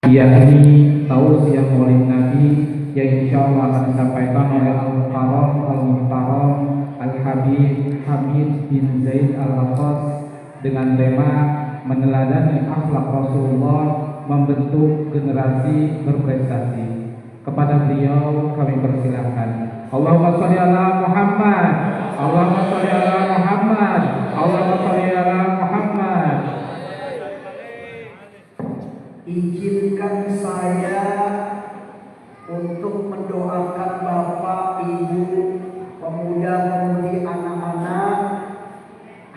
yakni tausiah Maulid Nabi yang insya Allah akan disampaikan oleh Al-Mukarram Al-Muhtaram Al-Habib Hamid bin Zaid Al-Laqas dengan tema meneladani akhlak Rasulullah membentuk generasi berprestasi. Kepada beliau kami persilahkan. Allahumma sholli ala Muhammad, Allahumma sholli ala Muhammad, Allahumma sholli ala Muhammad. Izinkan saya untuk mendoakan Bapak, Ibu, pemuda-pemudi, anak-anak.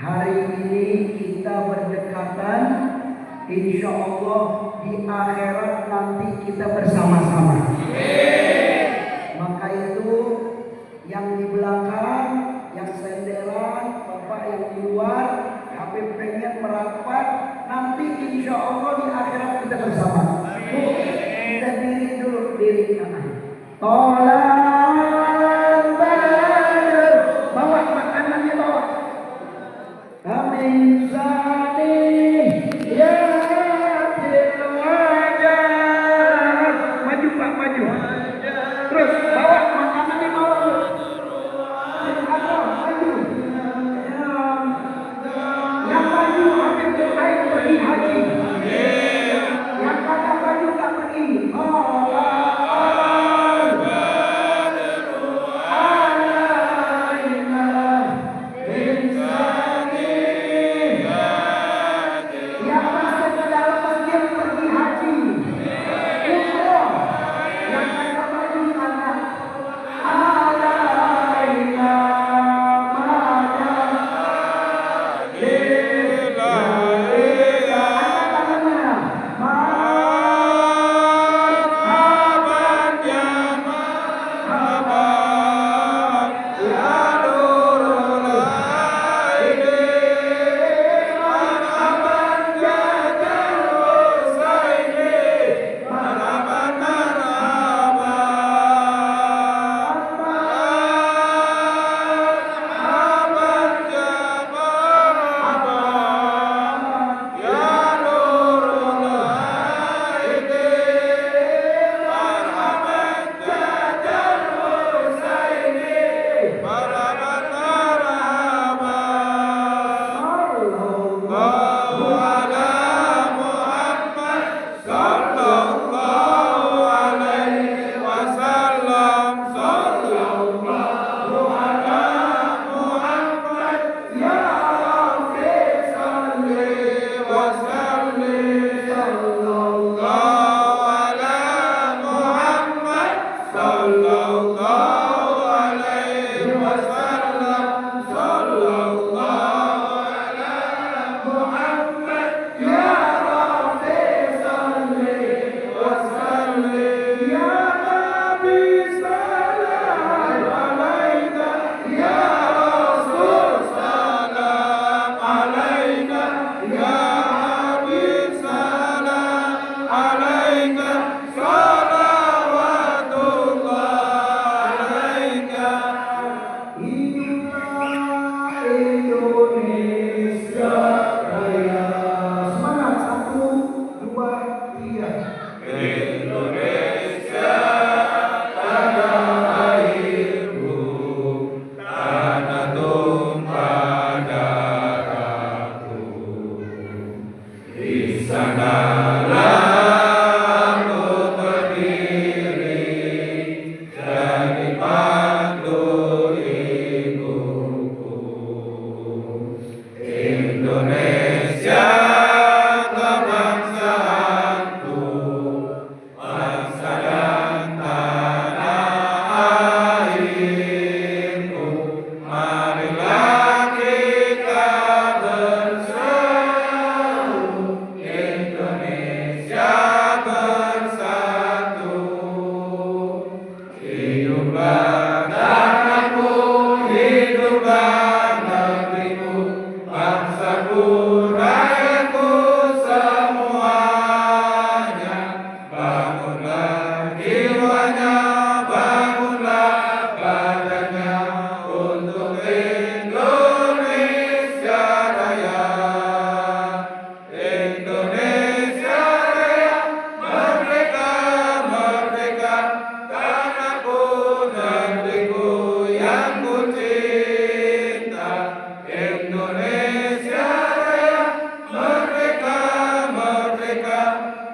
Hari ini kita berdekatan, insya Allah di akhirat nanti kita bersama-sama. Maka itu yang di belakang, yang senderan, Bapak yang di luar, Habib pengen merapat, nanti insya Allah di akhirat kita bersama. Bu, kita diri dulu, diri kanan. Tolong Badr, bawa makanannya, bawa. Amin sani ya bil wajah. Maju Pak, maju. Terus bawa makanannya, bawa. Maju. Yang maju Habib Tuhaid pergi haji. Yang kata baju tak pergi.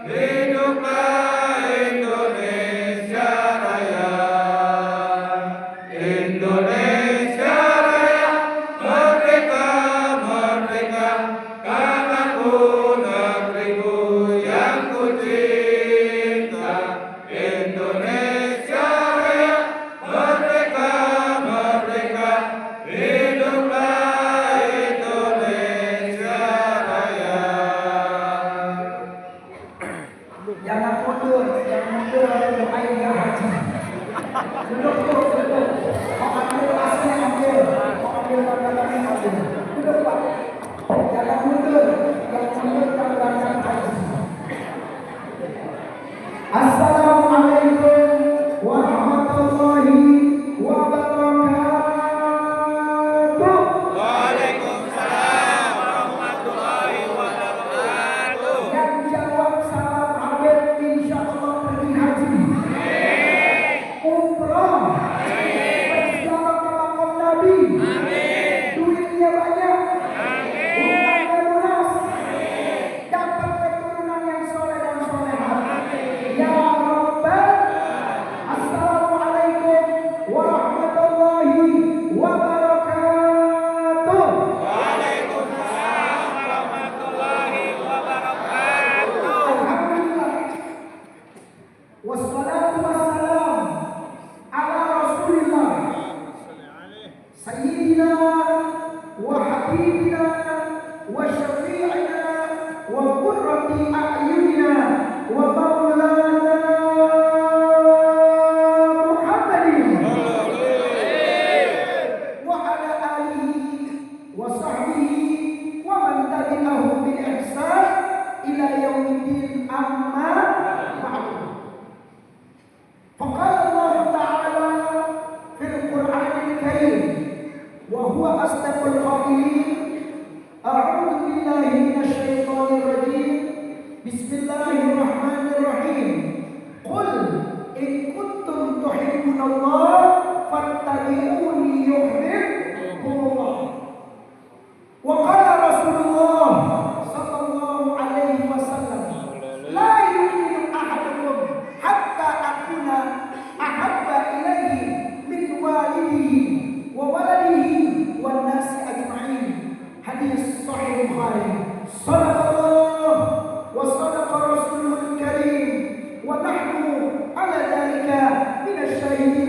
Hiduplah Indonesia Raya. Indonesia Raya, merdeka, merdeka, tanahku negeriku yang ku cinta. Indonesia Raya, merdeka, merdeka, hiduplah Indonesia Raya. Jangan mundur untuk air haji. Duduk. Mau ambil asnya ambil, mau ambil kata-kata ambil. Duduk Pak. Jangan mundur kalau berangkat haji. Assalamualaikum warahmatullahi wabarakatuh. Waalaikumsalam warahmatullahi wabarakatuh. Yang jawab salam Habib insya Allah pergi haji. Umroh. Berziarah ke makam Nabi. Duitnya banyak. Utangnya lunas. Dapat keturunan yang soleh dan solehah. Ya Rabbal. Assalamualaikum warahmatullahi wabarakatuh. Waalaikumsalam warahmatullahi wabarakatuh. Alhamdulillah. Wassalatu wassalam ala Rasulillah Sayyidina wa habibina wa syafi'ina wa qurrati a'yunina wa maulana Muhammadin wa ala alihi wa sahbihi wa man tabi'ahum bi ihsan ila yaumiddin amma ba'du. فقال الله تعالى في القرآن الكريم وهو أصدق القائلين أعوذ بالله من الشيطان الرجيم بسم الله الرحمن الرحيم قل إن كنتم تحبون الله فاتبعوني يحببكم الله. وقال رسول الله صلى الله عليه وسلم لا يؤمن أحدكم حتى أكون أحب إليه من والده وولده والناس أجمعين. حديث صحيح البخاري. صدق الله وصدق رسوله الكريم ونحن على ذلك من الشاهدين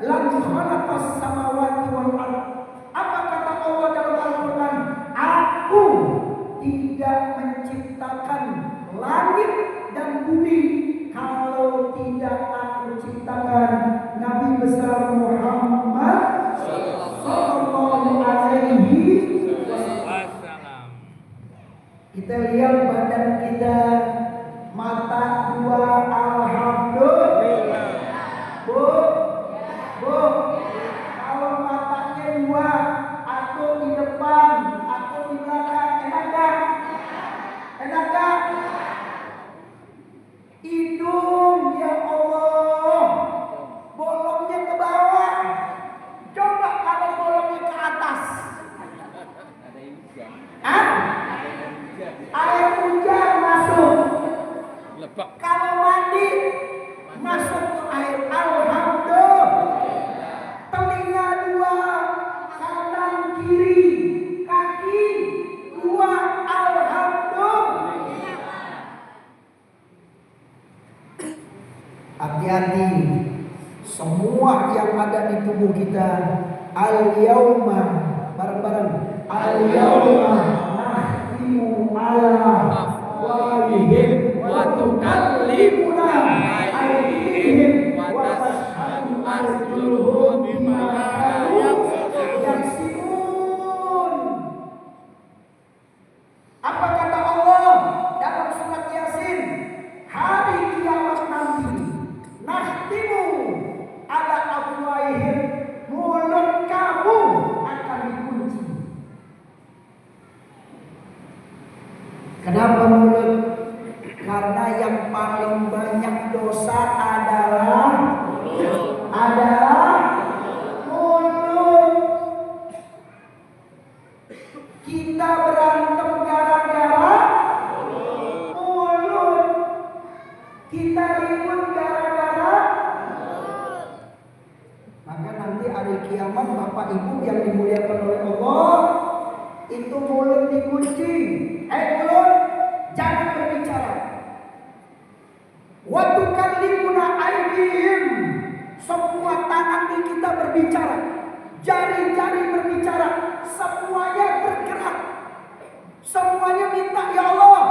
lan khalaqas samawati wal ard. Apa kata Allah dalam Al-Qur'an? Aku tidak menciptakan langit dan bumi kalau tidak aku ciptakan Nabi besar Muhammad sallallahu alaihi wasallam. Kita lihat badan kita, mata dua, alhamdulillah. Bu, kalau matanya dua, atau di depan, atau di belakang, enak gak? Enak gak? Hidung, ya Allah, bolongnya ke bawah. Coba kalau bolongnya ke atas. Hah? Air hujan masuk. Kalau mandi masuk ke air. Alhamdulillah. Telinga dua, kanan kiri, kaki dua. Alhamdulillah. Hati-hati, semua yang ada di tubuh kita. Al-yauma, bareng-bareng. Al-yauma nahtimu ala afwahihim wa tukallimuna aydihim wa tashhadu arjuluhum bima kanu yaksibun. Apa kata Allah dalam surat Yasin? Hari kiamat nanti, nahtimu ala afwahihim, mulut kamu akan dikunci. Kenapa mulut? Karena yang paling banyak dosa adalah mulut. Kita berantem gara-gara mulut. Kita ribut gara-gara. Maka nanti hari kiamat Bapak Ibu yang dimuliakan oleh Allah, itu mulut dikunci. Mulut, jangan berbicara. Wa tukallimuna aydihim, semua tangan di kita berbicara, jari-jari berbicara, semuanya bergerak. Semuanya minta, ya Allah,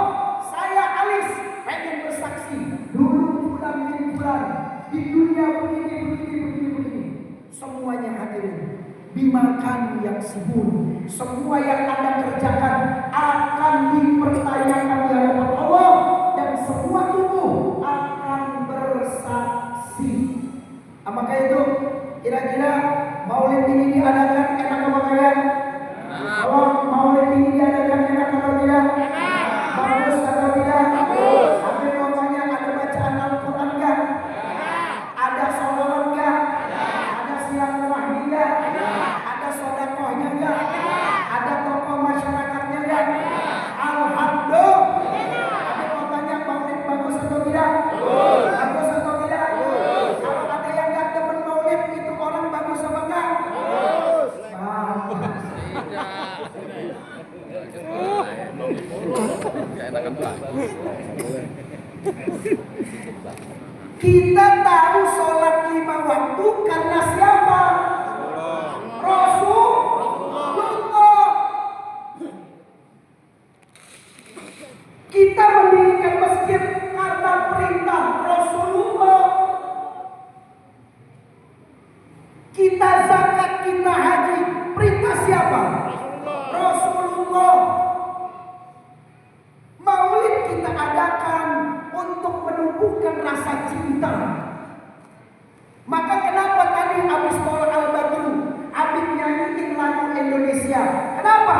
saya Alis pengen bersaksi. Dulu bulan di dunia begini. Semuanya hadirin. Bimakan yang sibuk, semua yang Anda kerjakan akan dipertanyakan di hadapan Allah, dan semua tubuh akan bersaksi. Apakah itu? Kira-kira maulid ini diadakan enak apa kalian? Kalau maulid ini diadakan enak atau tidak? Bagus atau tidak? Tapi namanya ada bacaan Al-Quran enggak? Ada sholawat enggak? Ada silaturahmi enggak? Ada sedekahnya enggak? Ada tokoh masyarakatnya enggak? Alhamdulillah. Ada mau tanya maulid bagus atau tidak? Bagus atau tidak? Kalau ada yang enggak demen maulid, itu orang bagus apa enggak? Kita tahu sholat 5 waktu karena siapa? Rasulullah. Kita mendirikan masjid karena perintah Rasulullah. Kita zakat, kita haji, perintah siapa? Rasulullah. Maulid kita adakan untuk menumbuhkan rasa cinta. Maka kenapa tadi habis tolak Al-Badru, Habib nyanyiin lagu Indonesia? Kenapa?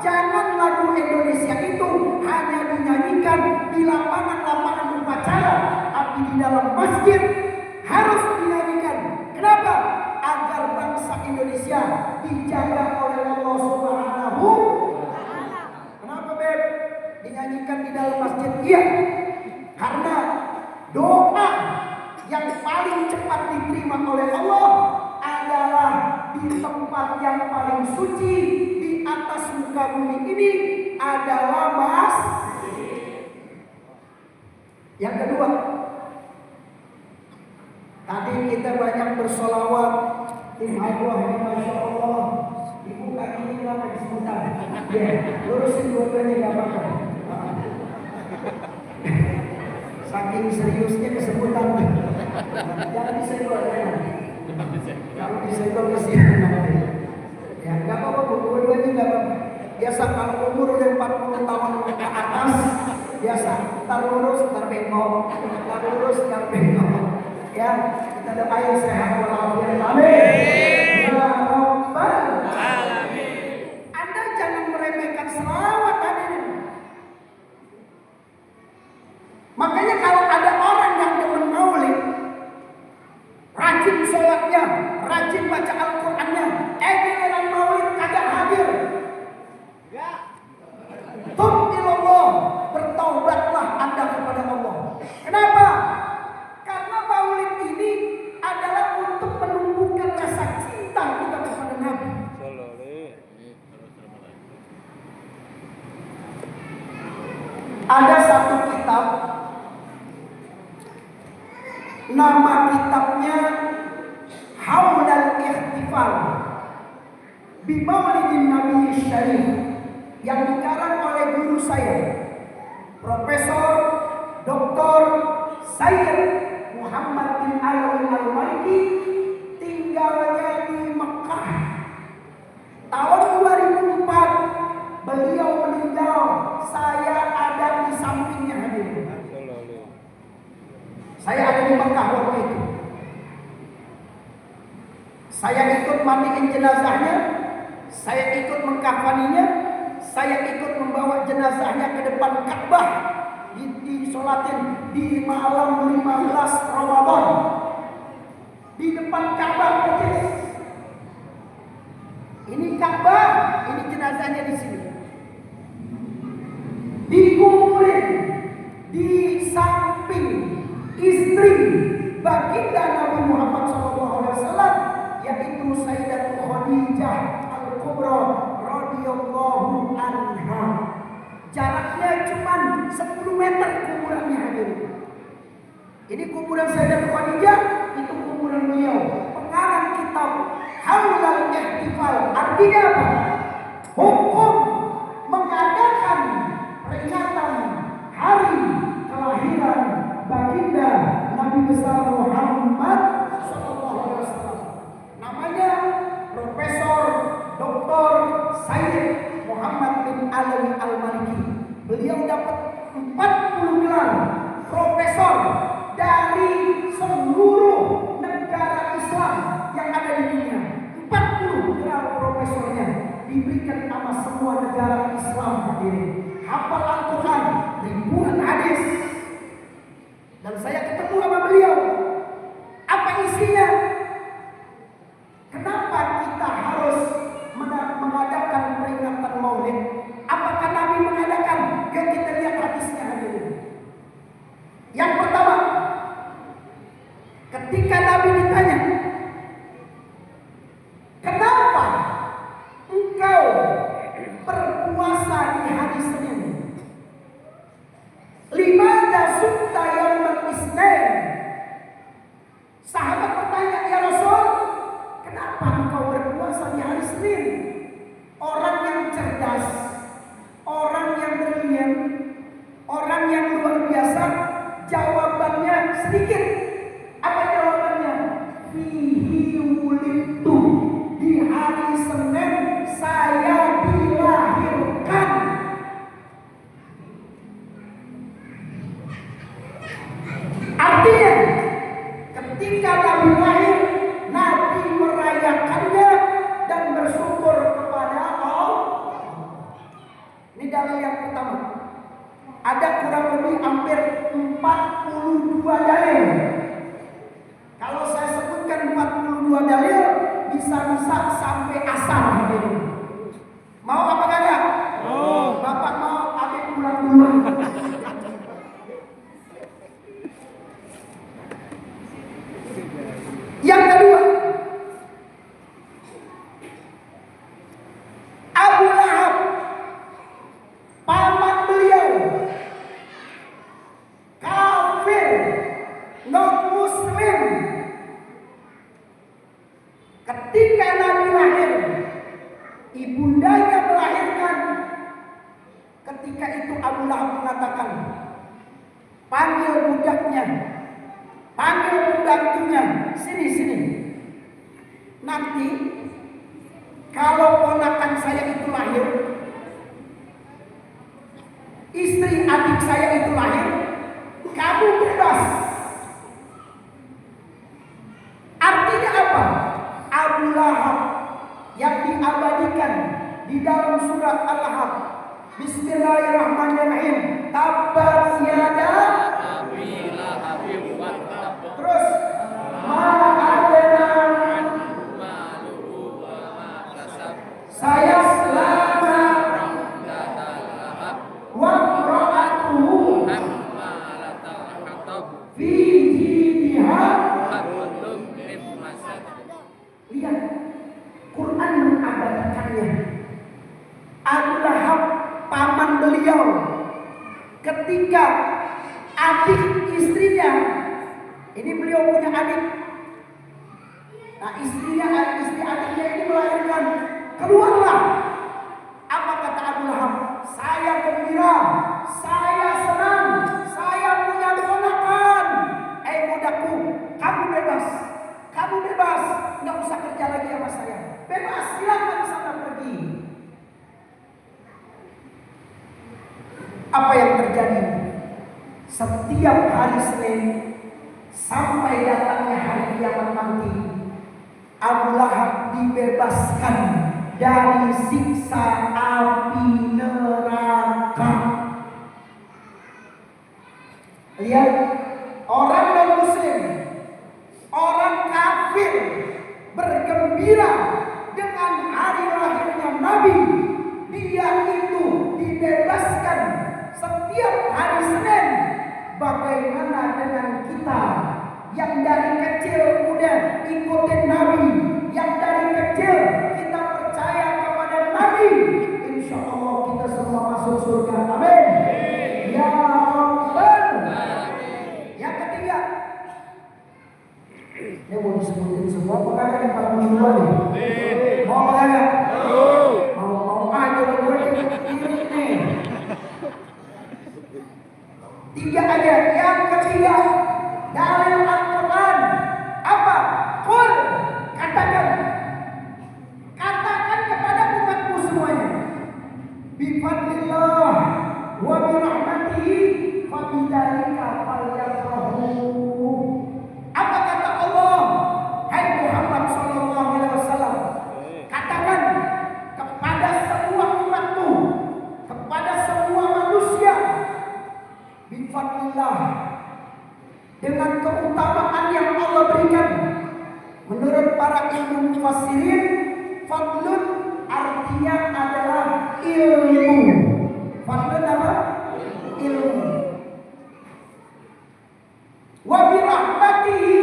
Jangan lagu Indonesia itu hanya dinyanyikan di lapangan-lapangan upacara, tapi di dalam masjid harus dinyanyikan. Kenapa? Agar bangsa Indonesia dijaga oleh Allah Subhanahu. Kenapa, Beb? Dinyanyikan di dalam masjid? Iya, karena doa yang paling cepat diterima oleh Allah adalah di tempat yang paling suci di atas muka bumi ini adalah masjid. Yang kedua, tadi kita banyak bersolawat Tim Allah ini Masya Allah. Ibu kakinya kenapa kesemutan? Ya, lurusin dua-duanya gak apa-apa. Saking seriusnya kesemutan. Jangan disenggol ya. Kalau disenggol kesian nanti. Ya, gak apa-apa, dua-duanya gak apa-apa. Biasa kalau umur udah 40 tahun ke atas, biasa ntar lurus, ntar bengkok, ntar lurus, ntar bengkok. Ya, kita doain sehat walafiat. Amin. Ya Rabbal Alamin. Anda jangan meremehkan selawat hadirin. Makanya kalau ada orang yang demen maulid, rajin sholatnya, rajin baca Al-Qur'annya, giliran maulid kagak hadir. Tub ilallah, bertaubatlah Anda kepada Allah. Kenapa? Karena maulid ini adalah untuk menumbuhkan rasa cinta kita kepada Nabi. Ada satu kitab, nama kitabnya Haulal Ihtifal bi Maulidin Nabi Syarif, yang dikarang oleh guru saya, Profesor Dr. Sayyid Muhammad bin Alawi Al-Maliki, tinggalnya di Mekah. Tahun 2004 beliau meninggal, saya ada di sampingnya hadirin. Saya ada di Mekah waktu itu. Saya ikut mandiin jenazahnya, saya ikut mengkafaninya, saya ikut membawa jenazahnya ke depan Ka'bah, disolatin di malam 15 Ramadan di depan Ka'bah persis. Ini Ka'bah, ini jenazahnya di sini. Dikuburin di samping istri baginda Nabi Muhammad SAW, yaitu Sayyidatul Khadijah Al-Kubra radhiyallahu anha. Jaraknya cuma 10 meter kuburannya hadirin. Ini kuburan Sayyidatul Khadijah, itu kuburan beliau. Pengarang kitab Haulal Ihtifal artinya apa? Hukum mengadakan peringatan hari kelahiran baginda Nabi besar Muhammad SAW. Namanya Profesor Dr. Sayyid Muhammad bin Alawi Al-Maliki. Beliau dapat 40 gelar profesor dari seluruh negara Islam yang ada di dunia. 40 gelar profesornya diberikan sama semua negara Islam hadirin. Hafal Al-Quran, ribuan hadis. Dan saya ketemu sama beliau. Apa isinya? Kenapa kita harus mengadakan peringatan Maulid? Apakah Nabi mengadakan? Yuk kita lihat hadisnya hadirin. Yang pertama, ketika Nabi ditanya, kenapa engkau berpuasa di hari Senin? Limada sumta yaumal isnin? Sahabat bertanya, ya Rasul, kenapa engkau berpuasa di hari Senin? Orang yang cerdas, orang yang brilian, orang yang luar biasa, jawabannya sedikit. Apa jawabannya? Fihi wulidtu, di hari Senin saya dilahirkan. Artinya, ketika Nabi lahir, Nabi merayakannya dan bersyukur kepada Allah. Ini dalil yang pertama. Ada kurang lebih hampir 42 dalil. Kalau saya sebutkan 42 dalil, bisa-bisa sampai asar hadirin. Mau apa kagak? Oh. Bapak mau, adik pulang dulu. Yang kedua, Abu Lahab, paman beliau, kafir, non muslim. Ketika Nabi lahir, ibundanya melahirkan. Ketika itu Abu Lahab mengatakan, panggil budaknya, panggil pembantunya, sini. Nanti kalau ponakan saya itu lahir, istri adik saya itu lahir, kamu bebas. Artinya apa? Abu Lahab yang diabadikan di dalam surat Al-Lahab. Bismillahirrahmanirrahim. Tabbat yada Abi Lahab wa tab. Terus saya selama wa ra'atuhu fi jidha. Lihat, Quran mengabadikannya. Abu Lahab paman beliau ketika adik istrinya, ini beliau punya adik. Nah, istri adiknya ini melahirkan, keluarlah. Apa kata Abu Lahab? Saya gembira, saya senang, saya punya ponakan. Budakku, kamu bebas, nggak usah kerja lagi sama saya. Bebas, silakan sana pergi. Apa yang terjadi? Setiap hari Senin sampai datangnya hari kiamat nanti, Abu Lahab dibebaskan dari siksa api neraka. Lihat, orang non-muslim, orang kafir bergembira dengan hari lahirnya Nabi. Dia itu dibebaskan setiap hari Senin. Bagaimana dengan kita yang dari kecil udah ikutin Nabi, yang dari kecil kita percaya kepada Nabi? Insya Allah kita semua masuk surga. Amin. Ya Rabbal. Yang ketiga, ini mau disebutin semua apa kagak yang 42 nih? Mau apa kagak? Mau aja gue ini nih. 3 aja. Yang ketiga, dalil Al-Quran apa? Qul, katakan kepada umatku semuanya, bifadlillah wa birahmatihi fabidzalika falyafrahu. Apa kata Allah? Hai Muhammad sallallahu alaihi wasallam, katakan kepada semua umatku, kepada semua manusia, bifadlillah, dengan keutamaan yang Allah berikan. Menurut para ilmu mufassirin, fadlun artinya adalah ilmu. Fadlun apa? Ilmu. Wa bi rahmatihi,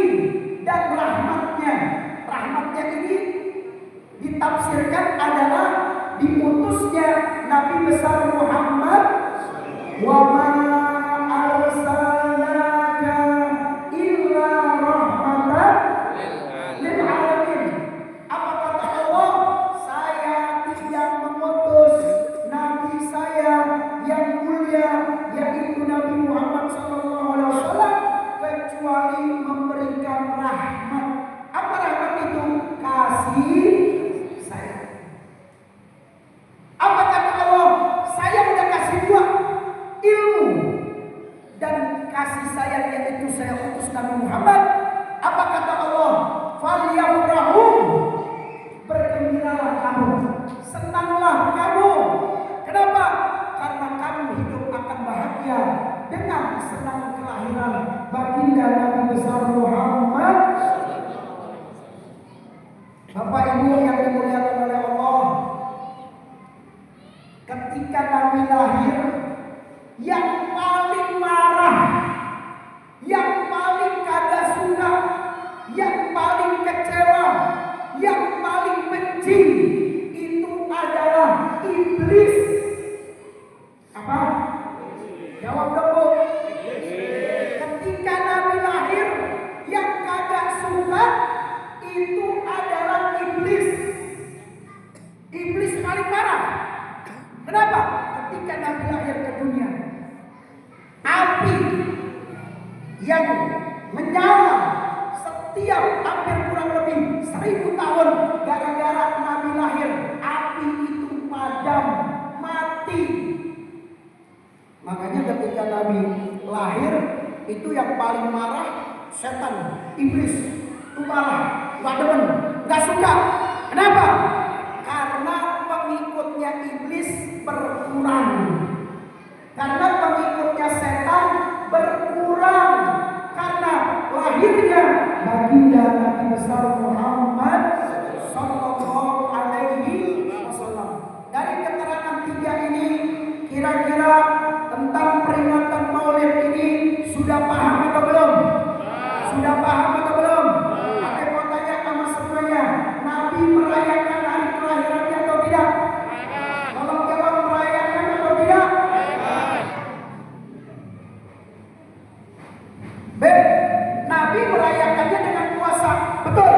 dan rahmatnya. Rahmatnya ini ditafsirkan adalah diutusnya Nabi besar Muhammad. Wa ma arsalnaka illa rahmatan lil alamin. Apa kata Allah? Saya tidak mengutus Nabi saya yang mulia, yaitu Nabi Muhammad SAW, kecuali memberikan rahmat. Apa rahmat itu? Kasih sayang. Apa kata Allah? Saya udah kasih buah ilmu dan kasih sayang, yaitu saya utus Nabi Muhammad. Apa kata Allah? Falyafrahu, bergembiralah kamu, senanglah kamu. Kenapa? Karena kamu hidup akan bahagia dengan senang kelahiran baginda Nabi besar Muhammad. Bapak Ibu yang dimuliakan oleh Allah, ketika Nabi lahir, yang paling marah, yang paling kagak suka, yang paling kecewa, yang paling benci, itu adalah iblis. Apa? Jawab dong, Bu. Ketika Nabi lahir, yang kagak suka itu adalah 1000 tahun gara-gara Nabi lahir, api itu padam, mati. Makanya ketika Nabi lahir, itu yang paling marah setan, iblis. Itu marah, gak demen, gak suka. Kenapa? Karena pengikutnya iblis berkurang. Karena pengikutnya setan berkurang. Karena lahirnya baginda Nabi besar Muhammad Sallallahu Alaihi Wasallam. Dari keterangan 3 ini, kira-kira tentang peringatan Maulid ini sudah paham atau belum? Sudah paham atau belum? Ada mau tanya sama semuanya, Nabi merayakan hari kelahirannya atau tidak? Tolong jawab, merayakan atau tidak? B. Nabi merayakannya dengan puasa. Betul.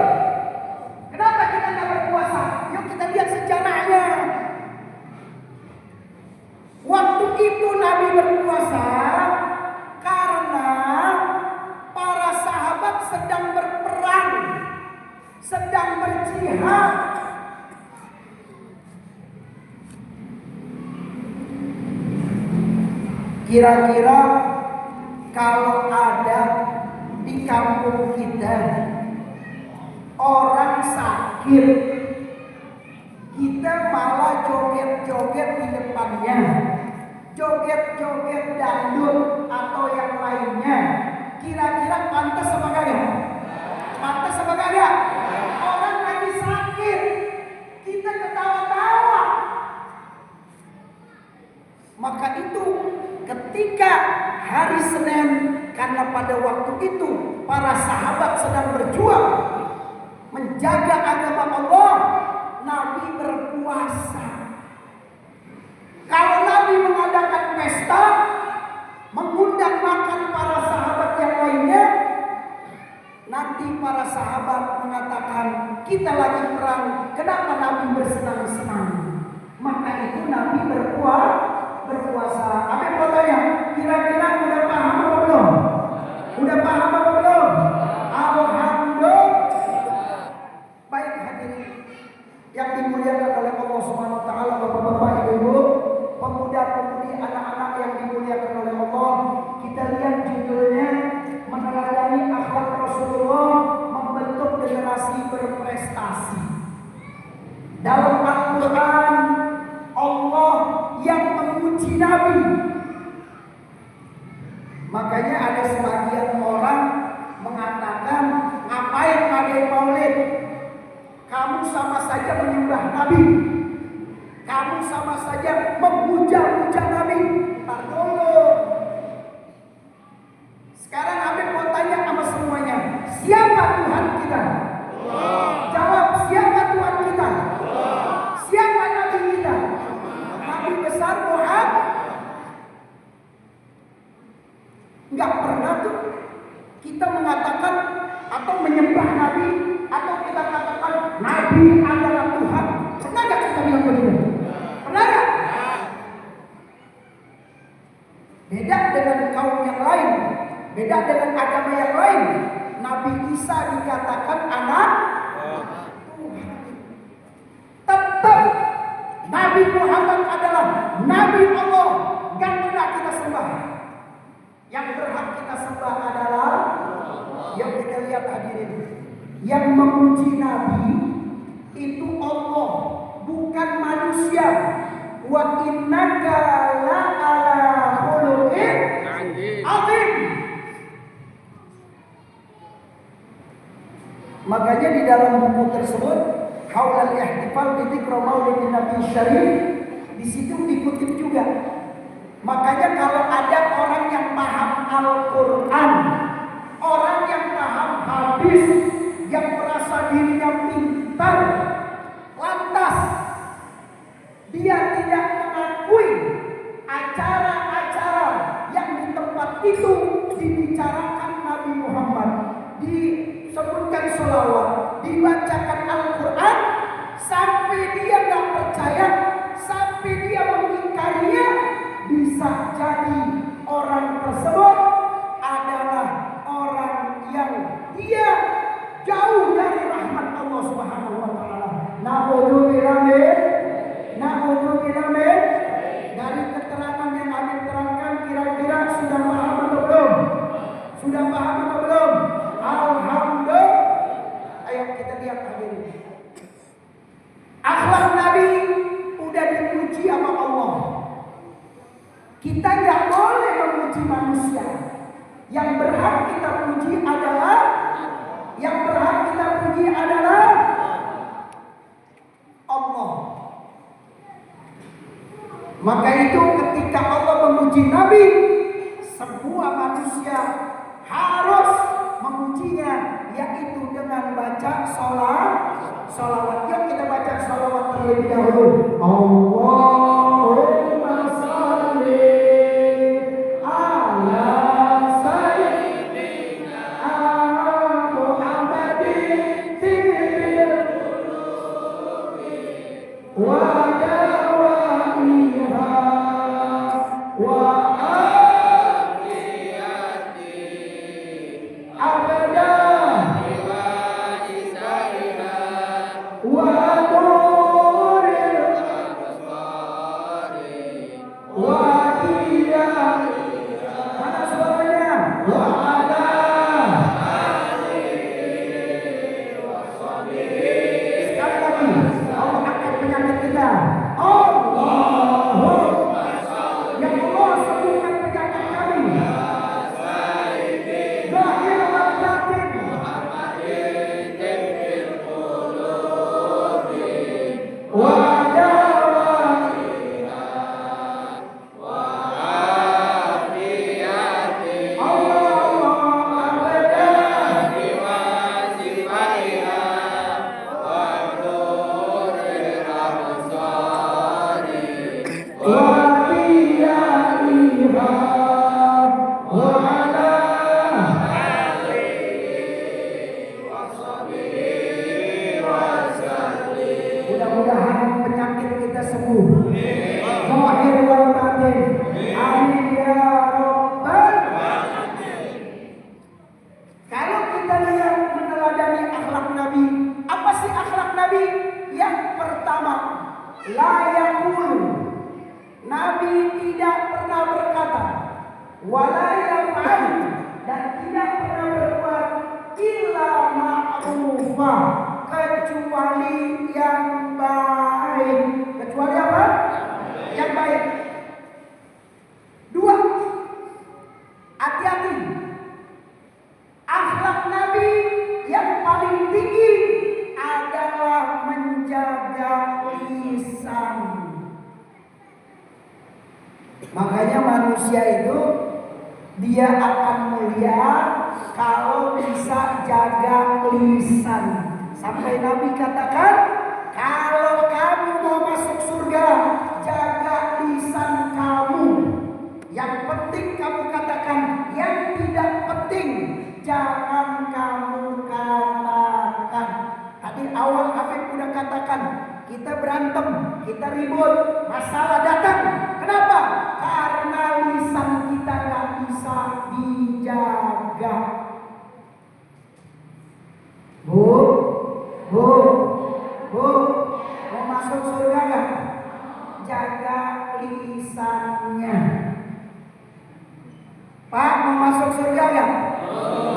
Kenapa kita nggak berpuasa? Yuk kita lihat sejarahnya. Waktu itu Nabi berpuasa karena para sahabat sedang berperang, sedang berjihad. Kira-kira kalau ada di kampung kita orang sakit, kita malah joget-joget di depannya, joget-joget dangdut atau yang lainnya, kira-kira pantas apa kagak? Pantas apa kagak? Orang lagi sakit, kita ketawa-tawa. Maka itu ketika hari Senin, karena pada waktu itu para sahabat sedang berjuang menjaga agama Allah, Nabi berpuasa. Kalau Nabi mengadakan pesta, mengundang makan para sahabat yang lainnya, nanti para sahabat mengatakan, kita lagi perang, kenapa Nabi bersenang-senang? Maka itu Nabi berpuasa. Apa fotonya? Kira-kira udah paham apa belum? Udah paham apa belum? Alhamdulillah. Baik hadirin yang dimuliakan oleh Allah Subhanahu wa taala, Bapak-bapak, Ibu-ibu, pemuda-pemudi, anak-anak yang dimuliakan oleh Allah, kita lihat judulnya, meneladani akhlak Rasulullah membentuk generasi berprestasi. Dalam Al-Qur'an Allah yang memuji Nabi. Makanya ada sebagian orang mengatakan, ngapain ngadain Maulid? Kamu sama saja menyembah Nabi. Kamu sama saja memuja-muja Nabi. Ntar dulu. Sekarang Habib mau tanya sama semuanya, siapa Tuhan kita? Jawab, siapa Tuhan kita? Siapa Nabi kita? Nabi besar Muhammad. Enggak pernah tuh kita mengatakan atau menyembah Nabi, atau kita katakan Nabi adalah Tuhan. Pernah gak kita bilang begitu? Pernah gak? Beda dengan kaum yang lain, beda dengan agama yang lain. Nabi Isa dikatakan anak Tuhan. Tetap Nabi Muhammad adalah Nabi Allah. Gak pernah kita sembah. Yang berhak kita sembah adalah yang kita lihat hadirin. Yang memuji Nabi itu Allah, bukan manusia. Wa innaka la ala khuluqin azim. Makanya di dalam buku tersebut, Haulal Ihtifal bi Dzikri Maulidin Nabi Syarif, di situ dikutip juga. Makanya kalau ada orang yang paham Al-Quran, orang yang paham hadis, yang merasa dirinya pintar, lantas dia tidak mengakui acara-acara yang di tempat itu dibicarakan Nabi Muhammad, disebutkan sholawat, dibacakan Al-Quran, sampai dia gak percaya, sampai dia mengingkarinya, bisa jadi orang tersebut adalah orang yang dia jauh dari rahmat Allah Subhanahu Yang berhak kita puji adalah Allah. Maka itu ketika Allah memuji Nabi, semua manusia harus memujinya, yaitu dengan baca sholawat. Yuk kita baca sholawat terlebih dahulu. Allahumma sholli ala sayyidina Muhammadin tibil qulubi wa dawaiha wa kecuali yang baik. Kecuali apa? Yang baik. Dua, hati-hati. Akhlak Nabi yang paling tinggi adalah menjaga lisan. Makanya manusia itu dia akan mulia kalau bisa jaga lisan. Sampai Nabi katakan, kalau kamu mau masuk surga, jaga lisan kamu. Yang penting kamu katakan, yang tidak penting jangan kamu katakan. Tadi awal Habib udah katakan, kita berantem, kita ribut, masalah datang. Kenapa? Karena lisan kita nggak bisa dijaga. Bu, mau masuk surga nggak? Jaga lisannya. Pak, mau masuk surga nggak?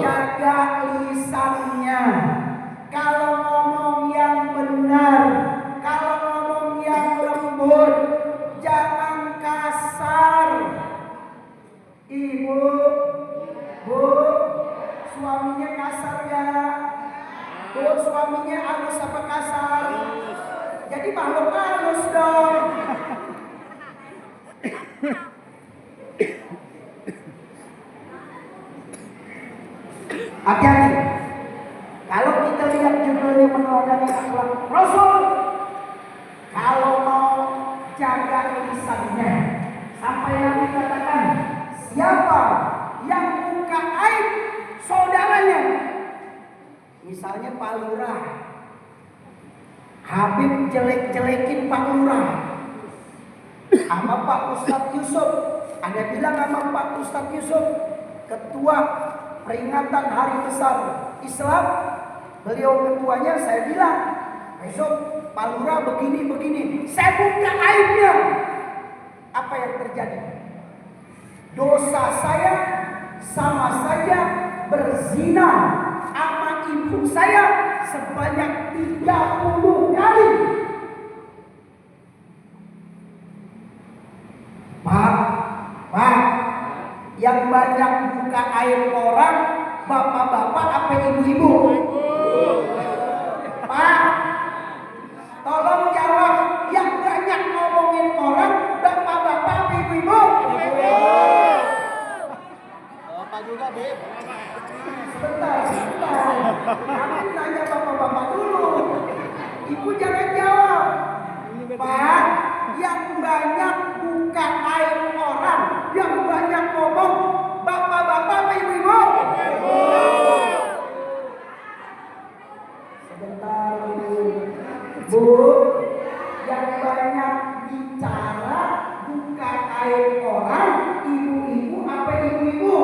Jaga lisannya. Kalau ngomong yang benar, kalau ngomong yang lembut, jangan kasar. Ibu, bu, suaminya kasar nggak? Bu, suaminya halus apa kasar? Jadi makhluk halus dong. Hati-hati. Kalau kita lihat judulnya meneladani akhlak Rasul, kalau mau jaga lisannya, sampai Nabi katakan, siapa yang buka aib saudaranya, misalnya Pak Lurah, Habib jelek-jelekin Pak Lurah, sama Pak Ustadz Yusuf, Anda bilang sama Pak Ustadz Yusuf, ketua peringatan hari besar Islam, beliau ketuanya, saya bilang, besok Pak Lurah begini, saya buka aibnya. Apa yang terjadi? Dosa saya sama saja berzina sama ibu saya sebanyak 30 kali. Pak, yang Yang banyak buka aib orang, bapak-bapak apa ibu-ibu? Pak, tolong jawab. Yang banyak ngomongin orang, bapak-bapak apa ibu-ibu? Bapak juga, Bib. Sebentar. Aku nanya bapak-bapak dulu. Ibu jangan jawab. Pak, yang banyak buka aib orang, yang banyak ngomong, bapak-bapak apa ibu-ibu? Sebentar, Bu. Yang banyak bicara, buka aib orang, ibu-ibu apa ibu-ibu?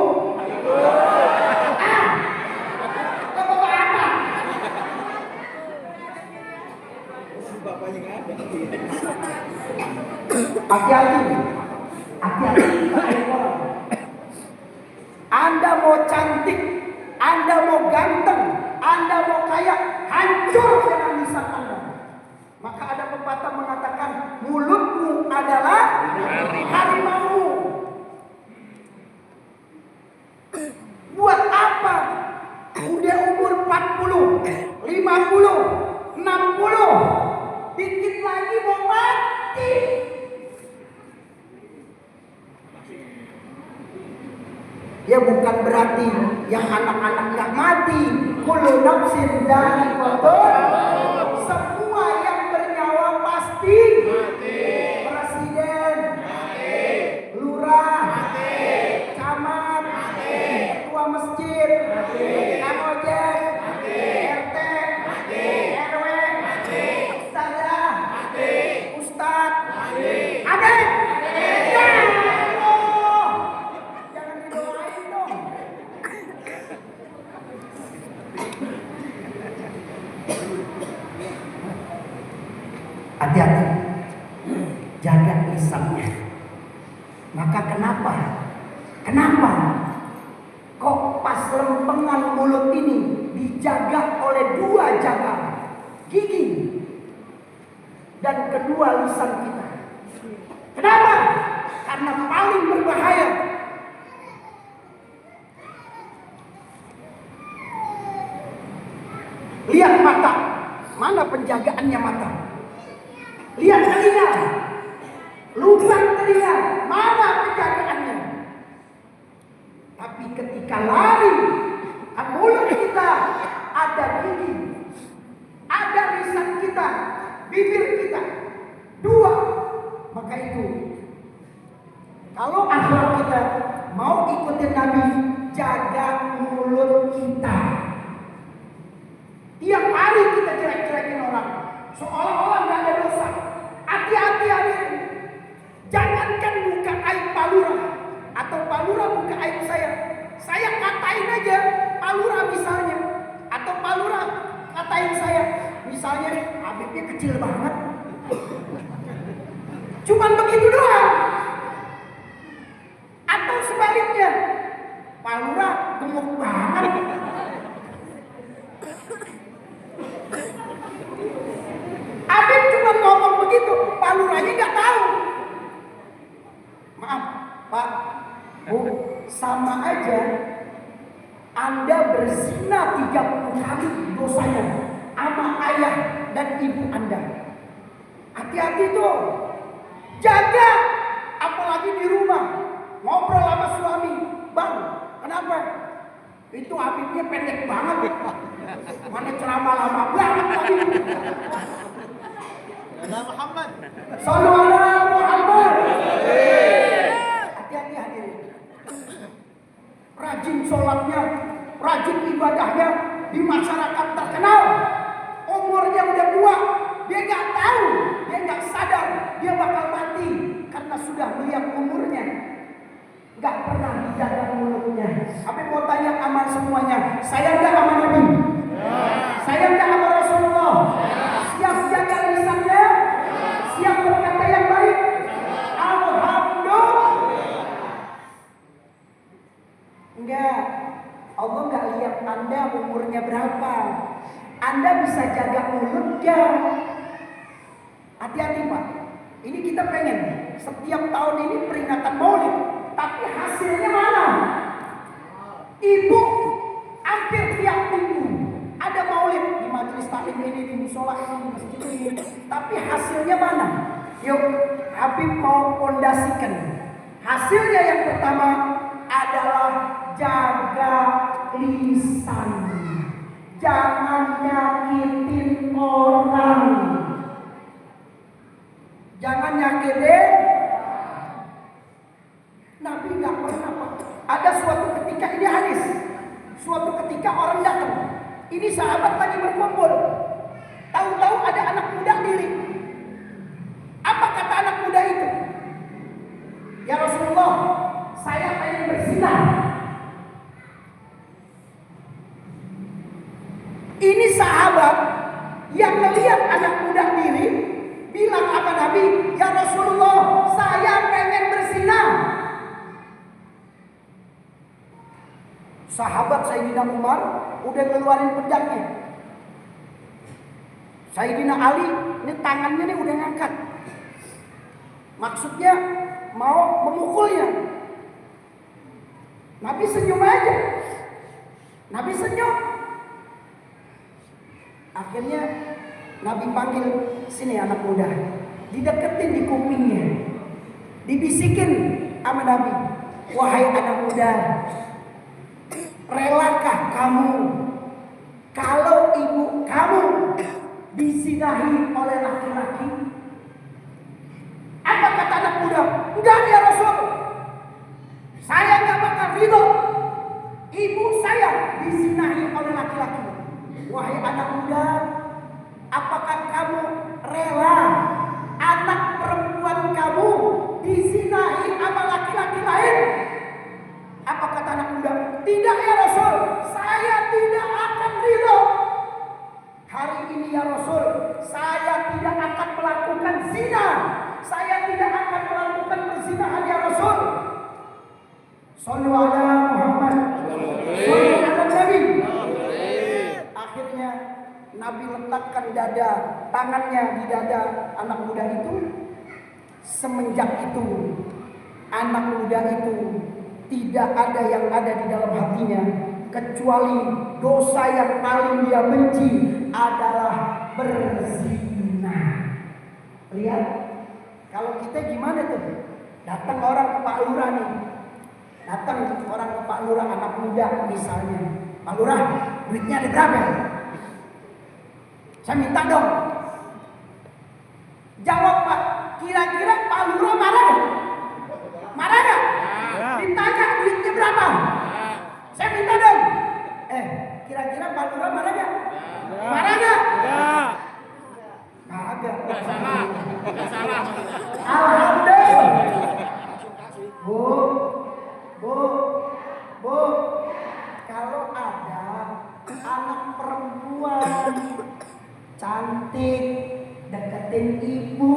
Bapaknya nggak ada. Hati-hati buka aib orang. Anda mau cantik, Anda mau ganteng, Anda mau kaya, hancur dengan lisan Anda. Maka ada pepatah mengatakan mulutmu adalah harimau. Buat apa? Udah umur 40, 50, 60, dikit lagi mau mati. Ya bukan berarti yang anak-anak nggak mati. Kullu nafsin dha'iqatul. Semua yang bernyawa pasti mati. Presiden mati. Lurah mati. Camat mati. Ketua masjid mati. Kang ojek mati. RT mati. RW mati. Ustazah mati. Ustaz mati. Adik hati-hati, jaga lisannya. Maka kenapa kok pas lempengan mulut ini dijaga oleh dua jaga, gigi dan kedua lisan kita? Kenapa? Karena paling berbahaya. Lihat mata, mana penjagaannya mata? Lihat telinga, lubang telinga, mana penjagaannya? Tapi ketika lari, mulut kita ada gigi, ada lisan kita, bibir kita, dua. Maka itu, kalau akhlak kita mau ikutin Nabi, jaga mulut kita. Tiap hari kita jelek-jelekin orang, seolah-olah nggak ada dosa. Hati-hati hadirin. Jangankan buka aib Pak Lurah atau Pak Lurah buka aib saya. Saya katain aja Pak Lurah misalnya, atau Pak Lurah katain saya. Misalnya Habibnya kecil banget. Cuman begitu doang. Atau sebaliknya, Pak Lurah gemuk banget. Habib cuma ngomong begitu, Pak Lurahnya nggak tahu. Maaf, Pak, Bu, sama aja Anda berzina 30 kali dosanya sama ayah dan ibu Anda. Hati-hati tuh, jaga. Apalagi di rumah ngobrol sama suami, Bang, kenapa? Itu Habibnya pendek banget. Mana ceramah lama banget tadi. Ada Muhammad. Sallu ala Muhammad. Hati-hati hadirin. Rajin sholatnya, rajin ibadahnya, di masyarakat terkenal. Umurnya udah tua, dia nggak tahu, dia nggak sadar, dia bakal mati karena sudah melihat umurnya. Nggak pernah dijaga mulutnya. Tapi mau tanya aman semuanya, saya nggak aman Nabi? Saya nggak aman Rasulullah? Siap jaga lisannya? Siap berkata yang baik? Alhamdulillah. Enggak, Allah nggak lihat Anda umurnya berapa. Anda bisa jaga mulutnya. Hati-hati Pak. Ini kita pengen setiap tahun ini peringatan Maulid, Tapi hasilnya mana? Ibu hampir tiap minggu ada maulid di majelis taklim ini, di musola ini, di masjid ini. Tapi hasilnya mana? Yuk, Habib mau pondasikan. Hasilnya yang pertama adalah jaga lisan. Jangan nyakitin orang. Jangan nyakitin. Nabi nggak pernah, Pak. Ada suatu ketika, ini hadis. Suatu ketika orang datang. Ini sahabat lagi berkumpul. Tahu-tahu ada anak muda diri. Apa kata anak muda itu? Ya Rasulullah, saya pengen berzina. Ini sahabat yang melihat anak muda diri bilang apa Nabi? Ya Rasulullah, saya pengen berzina. Sahabat Sayyidina Umar udah ngeluarin pedangnya. Sayyidina Ali ini tangannya nih udah ngangkat. Maksudnya mau memukulnya. Nabi senyum aja. Nabi senyum. Akhirnya Nabi panggil, sini anak muda. Dideketin di kupingnya. Dibisikin sama Nabi. Wahai anak muda, relakah kamu kalau ibu kamu disinahi oleh laki-laki? Apa kata anak muda? Enggak ya Rasul. Saya enggak bakal ridho ibu saya disinahi oleh laki-laki. Wahai anak muda, apakah kamu rela anak perempuan kamu disinahi sama laki-laki lain? Apa kata anak muda? Tidak ya Rasul, saya tidak akan ridho. Hari ini ya Rasul, saya tidak akan melakukan zina. Saya tidak akan melakukan perzinahan ya Rasul. Shallu ala Muhammad. Shallu ala Nabi. Akhirnya Nabi letakkan tangannya di dada anak muda itu. Semenjak itu anak muda itu tidak ada yang ada di dalam hatinya kecuali dosa yang paling dia benci adalah berzina. Lihat, kalau kita gimana tuh? Datang orang ke Pak Lurah nih. Datang orang ke Pak Lurah, anak muda misalnya. Pak Lurah, duitnya ada berapa? Saya minta dong. Jawab Pak, kira-kira Pak Lurah marah gak? Marah gak? Ditanya duitnya berapa? Saya minta dong. Kira-kira Pak Lurah marah gak? Marah gak? Kagak. Gak salah. Alhamdulillah. Bu, kalau ada anak perempuan cantik deketin ibu,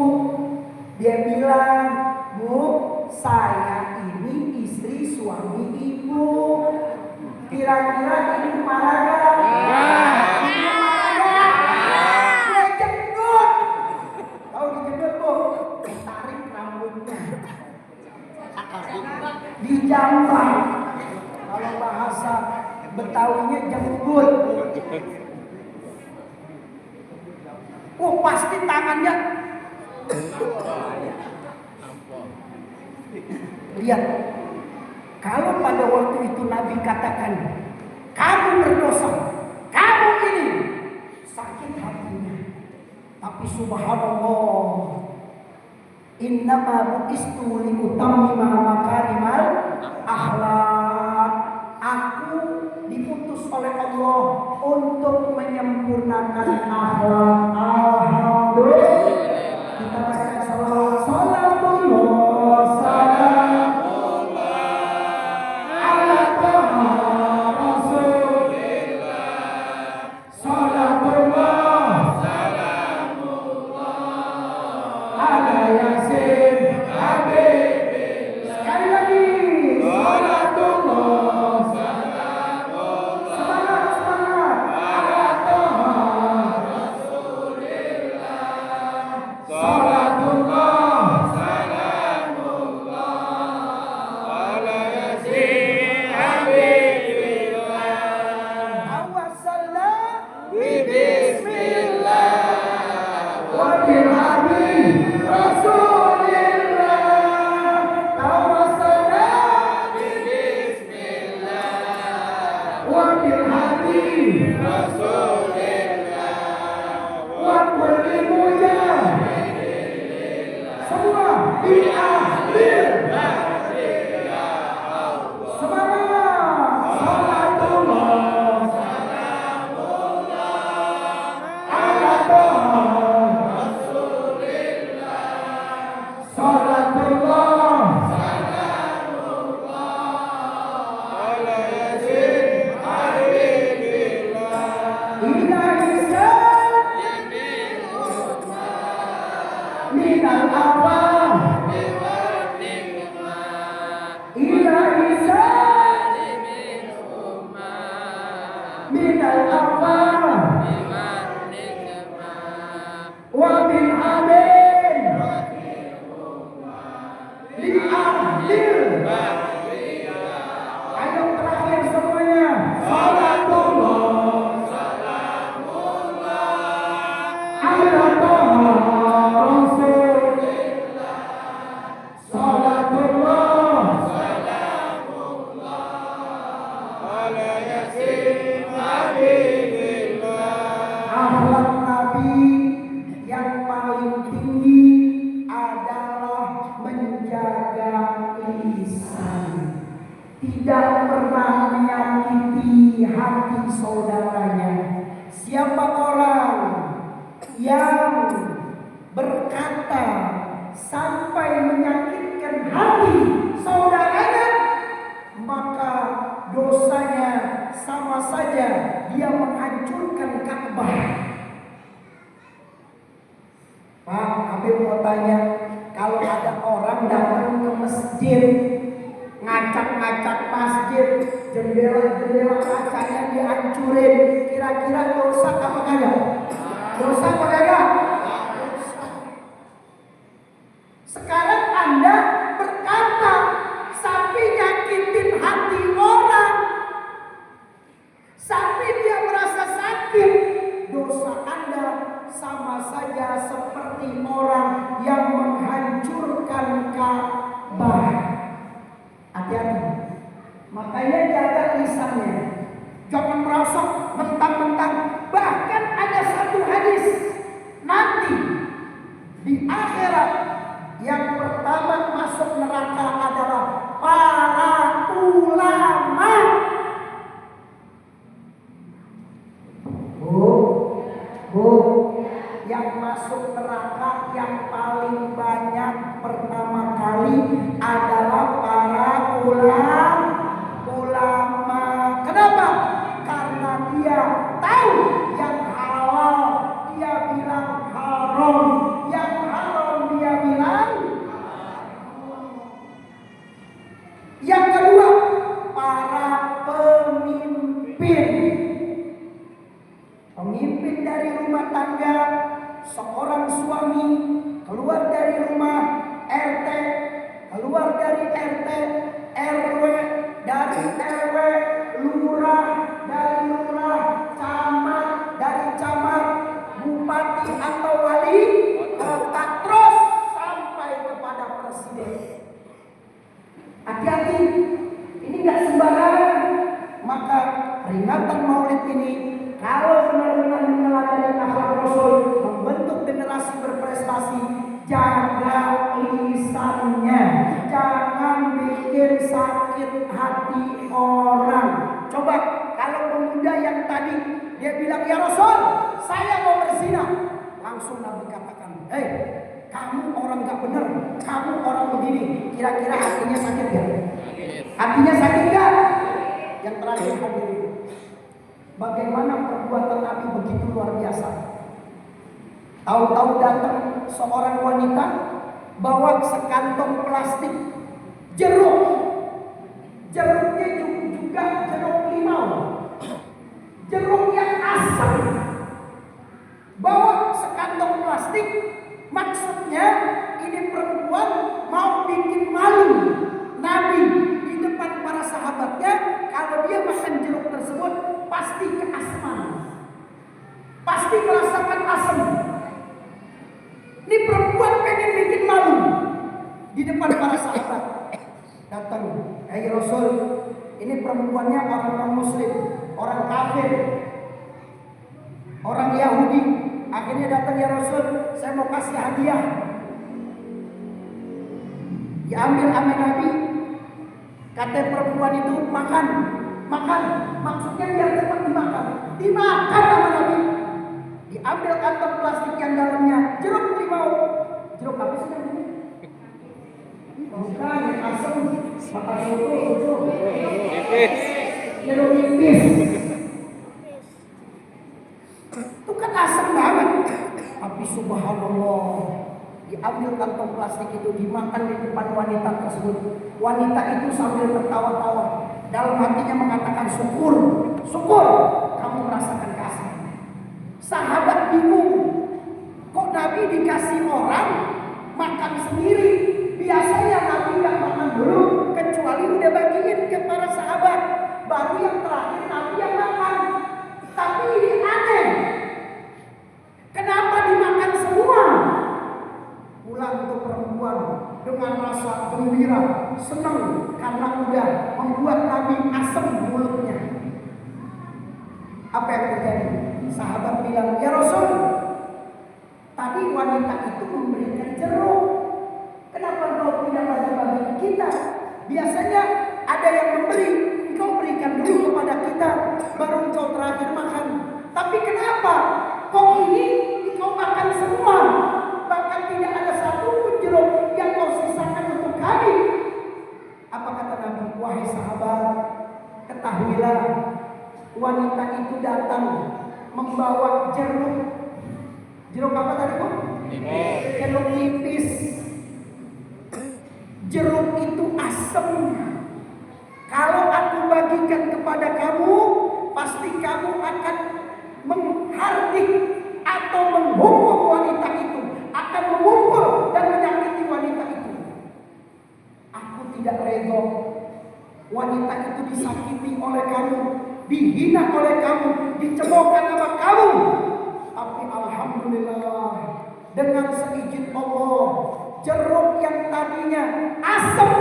dia bilang, Bu, saya ini istri suami ibu. Kira-kira ibu marah gak? Ibu marah gak? Dia jemput. Tahu dijemput, Bu? Tarik rambutnya. Dijambak. Kalau bahasa Betawinya jemput. Oh, pasti tangannya. Lihat, kalau pada waktu itu Nabi katakan, kamu berdosa, kamu ini, sakit hatinya. Tapi subhanallah, innama bu'istu liutammima makarimal akhlak. Aku diputus oleh Allah untuk menyempurnakan akhlak. Alhamdulillah. Kita baca salawat. Salatullah, salamullah ala Taha Rasulillah. Salatullah, salamullah ala Yasin Habibillah. Sekali lagi. Salatullah. minal awal ila isa minal awal wa min amin li akhir. Ayo terakhir semuanya. Salatullah ala Taha Rasulillah. Salatullah akhlak Nabi yang paling tinggi adalah menjaga lisan, tidak pernah menyakiti hati saudaranya. Siapa orang yang berkata sampai menyakitkan hati saudaranya, maka dosanya sama saja dia menghancurkan Ka'bah. Pak, kami mau tanya, kalau ada orang datang ke masjid, ngacak-ngacak masjid, jendela-jendela kacanya dihancurin, kira-kira dosa apa kagak? Dosa apa kagak? Sekarang Anda berkata sampai nyakitin hati orang, sampai dia merasa sakit, dosa Anda sama saja seperti orang yang menghancurkan Ka'bah. Hati-hati. Makanya jaga lisannya. Jangan merasa mentang-mentang. Bahkan ada satu hadis nanti di akhirat yang pertama masuk neraka adalah para ulama. Yang masuk neraka yang paling banyak pertama kali adalah para ulama. Kenapa? Karena dia tahu yang halal dia bilang haram, yang haram dia bilang. Yang kedua, para pemimpin. Pemimpin dari rumah tangga, seorang suami keluar dari rumah RT, keluar dari RT, RW, dari RW, lurah, dari lurah, camat, dari camat, bupati atau wali kota, terus sampai kepada presiden. Hati-hati, ini nggak sembarangan. Maka peringatan Maulid ini, kalau benar-benar meneladani akhlak Rasul, membentuk generasi berprestasi, jaga lisannya, jangan bikin sakit hati orang. Coba kalau pemuda yang tadi dia bilang, ya Rasul, saya mau berzina, langsung Nabi katakan, hei, kamu orang gak benar, kamu orang begini. Kira-kira hatinya sakit gak? Hatinya sakit gak? Yang terakhir hadirin, bagaimana perbuatan Nabi begitu luar biasa. Tahu-tahu datang seorang wanita bawa sekantong plastik jeruk. Jeruknya juga jeruk limau, jeruk yang asam. Bawa sekantong plastik, maksudnya ini perempuan mau bikin malu Nabi di depan para sahabatnya. Kalau dia makan jeruk tersebut pasti keasman, pasti merasakan asam. Ini perempuan pengen bikin malu di depan para sahabat. Datang, hai Rasul, ini perempuannya orang non-muslim, orang kafir, orang Yahudi. Akhirnya datang, ya Rasul, saya mau kasih hadiah. Diambil sama Nabi. Kata perempuan itu, makan, makan. Maksudnya biar cepat dimakan. Dimakan sama Nabi. Diambil kantong plastik yang dalamnya jeruk limau. Jeruk apa sih namanya? Bukan, asam. Makan soto. Jeruk nipis. Itu kan asam banget. Tapi subhanallah, Diambil kantong plastik itu, dimakan di depan wanita tersebut. Wanita itu sambil tertawa-tawa, dalam hatinya mengatakan syukur, syukur kamu merasakan kasih. Sahabat bingung, kok Nabi dikasih orang makan sendiri? Biasanya Nabi nggak makan dulu, kecuali udah bagiin ke para sahabat, baru yang terakhir Nabi yang makan. Tapi ini aneh, kenapa dimakan semua? Pulang untuk perempuan dengan rasa gembira, senang karena udah membuat Nabi asam mulutnya. Apa yang terjadi? Sahabat bilang, ya Rasul, tadi wanita itu memberikan jeruk. Kenapa engkau tidak bagi-bagi ke kita? Biasanya ada yang memberi, engkau berikan dulu kepada kita, baru engkau terakhir makan. Tapi kenapa? Kok ini engkau makan semua? Bahkan tidak ada satu pun jeruk yang kau sisakan untuk kami. Apa kata Nabi? Wahai sahabat, ketahuilah wanita itu datang membawa jeruk. Jeruk apa tadi, Bu? Jeruk nipis. Jeruk itu asam. Kalau aku bagikan kepada kamu, pasti kamu akan menghardik atau menghukum wanita itu, akan memukul dan menyakiti wanita itu. Aku tidak rela wanita itu disakiti oleh kamu, dihina oleh kamu, dicemoohkan nama kamu. Tapi alhamdulillah, dengan seizin Allah, jeruk yang tadinya asam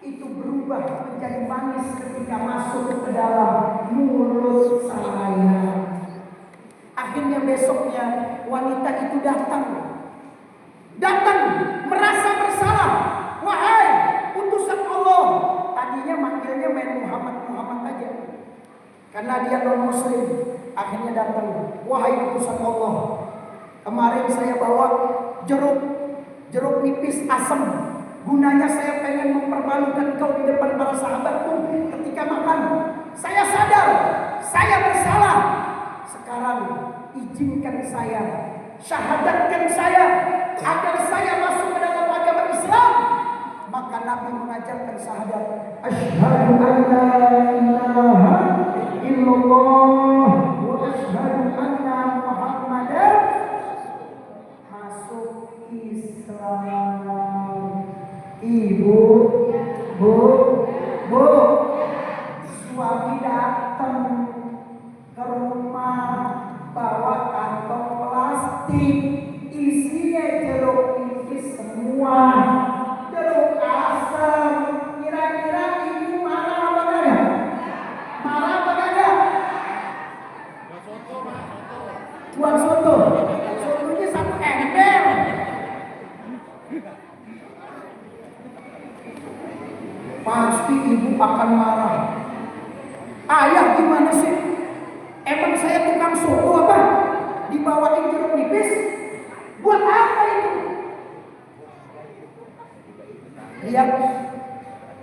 itu berubah menjadi manis ketika masuk ke dalam mulut saya. Akhirnya besoknya wanita itu datang merasa bersalah. Wahai utusan Allah, tadinya manggilnya main Muhammad aja karena dia non muslim. Akhirnya datang, wahai utusan Allah, kemarin saya bawa jeruk nipis asam. Gunanya saya pengen mempermalukan kau di depan para sahabatku ketika makan. Saya sadar, saya bersalah. Sekarang izinkan saya, syahadatkan saya agar saya masuk ke dalam agama Islam. Maka Nabi mengajarkan syahadat, asyhadu an la ilaha illallah wa asyhadu anna Muhammadan masuk Islam. Ibu, bu, suami datang ke rumah bawa kantong plastik, isinya jeruk nipis semua, jeruk asam. Kira-kira ibu marah apa enggak? Marah apa enggak? Buat soto, sotonya satu ember. Pasti ibu akan marah. Ayah gimana sih? Emang saya tukang soto apa? Dibawain jeruk nipis? Buat apa itu? Lihat,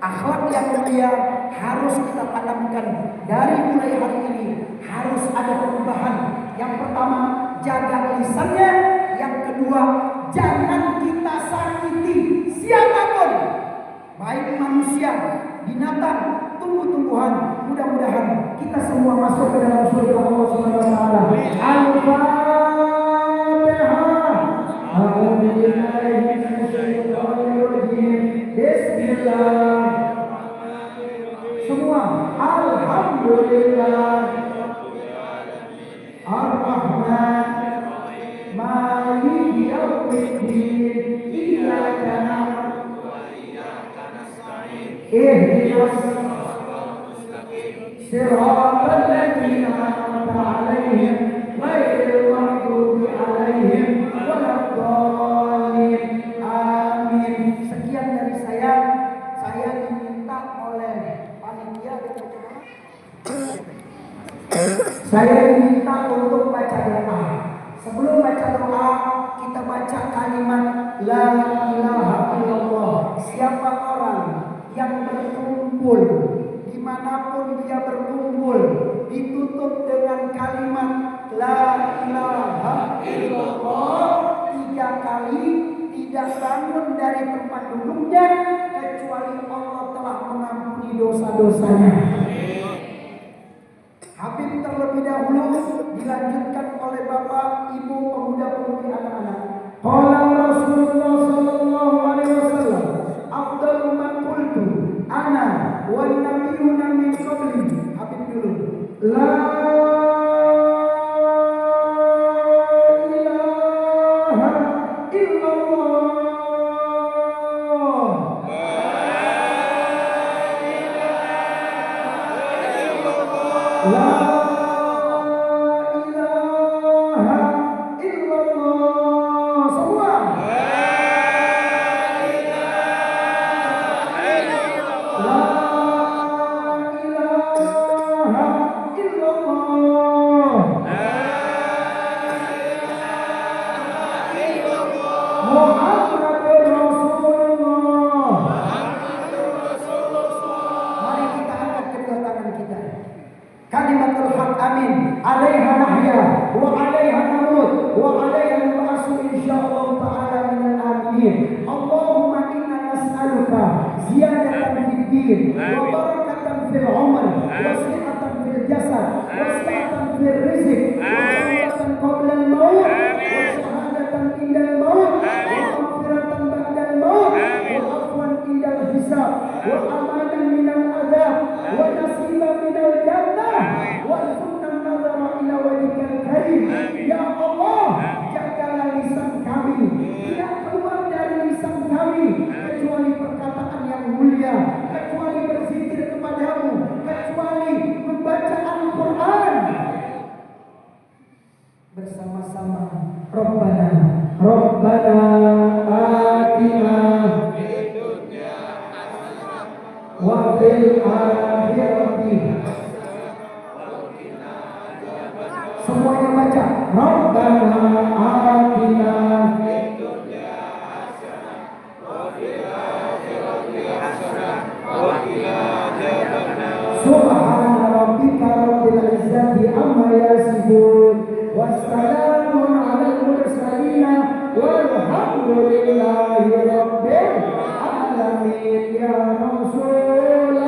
akhlak yang mulia harus kita tanamkan dari mulai hari ini. Harus ada perubahan. Yang pertama, jaga lisannya. Yang kedua, jangan kita sakiti siapapun, baik manusia, binatang, tumbuh-tumbuhan. Mudah-mudahan kita semua masuk ke dalam surga Allah Subhanahu wa taala. Al-Fatihah. A'udzu billahi minasyaitonir rajim. Bismillah. Semua alhamdulillah. Ar-Rahman Maliki yaumiddin. Iyyaka na'budu wa iyyaka nasta'in. Ihdinas siratal ladzina an'amta 'alaihim ghairil maghdubi 'alaihim waladdallin. Amin. Sekian dari saya diminta oleh panitia. Saya diminta untuk baca doa. Sebelum baca doa, kita baca kalimat La ilaha illallah. Siapa orang yang berkumpul, dimanapun dia berkumpul, ditutup dengan kalimat La ilaha illallah 3 kali, tidak bangun dari tempat duduknya kecuali Allah telah mengampuni dosa-dosanya. Habib terlebih dahulu dilanjutkan oleh Bapak, Ibu, pemuda-pemudi, anak-anak. Qala Rasulullah sallallahu alaihi wasallam, afdalu ma qultu ana wan nabiyyuna min qabli. Habib dulu. La ilaha illallah. La ilaha illallah. Semua. La ilaha illallah. Muhammadur Rasulullah. Mari kita angkat kedua tangan kita. Kalimatul haq amin. Alaiha nahya wa alaiha namut wa alaiha nub'atsu insyaallah ta'ala minal aminin. Allahumma inna nas'aluka ziyadatan fid din wa barakatan fil umr wa sihhatan fil jasad wa sihhatan fil rizq wa rahmatan qabla al maut wa syahadatan indal maut wa maghfiratan ba'dal maut wa afwan indal hisab wa amanan minal adab wa nasiban minal jannah wa sunnah nazara ila wajhikal karim. Ya Allah, jagalah lisan kami, tidak keluar dari lisan kami kecuali perkataan yang mulia, kecuali berzikir kepadamu, kecuali membaca Al-Quran bersama-sama. Rabbana atina wa fil akhirati. Semuanya baca. Rabbana atina subhana rabbika rabbil izzati amma yasifun wassalamun alal mursalin walhamdulillahi rabbil alamin. Ya Rasulullah,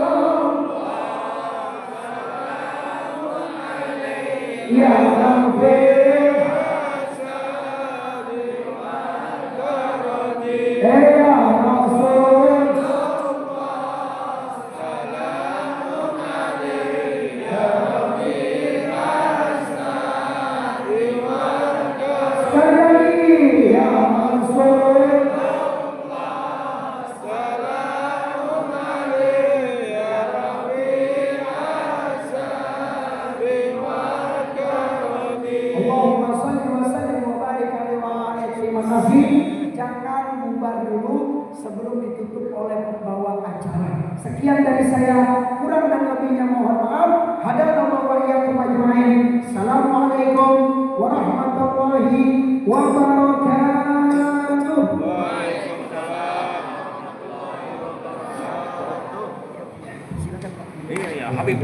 ya Nabi, ya Rasul, sekali lagi, ya Rasul. Allahumma shalli wa sallim wa barik alaihi wa alihi. Terima kasih. Jangan bubar dulu sebelum ditutup oleh pembawa acara. Sekian dari saya, kurang dan lebihnya mohon maaf. Hadanallahu wa iyyakum ajmain. Assalamualaikum warahmatullahi wabarakatuh. Iya, Habib.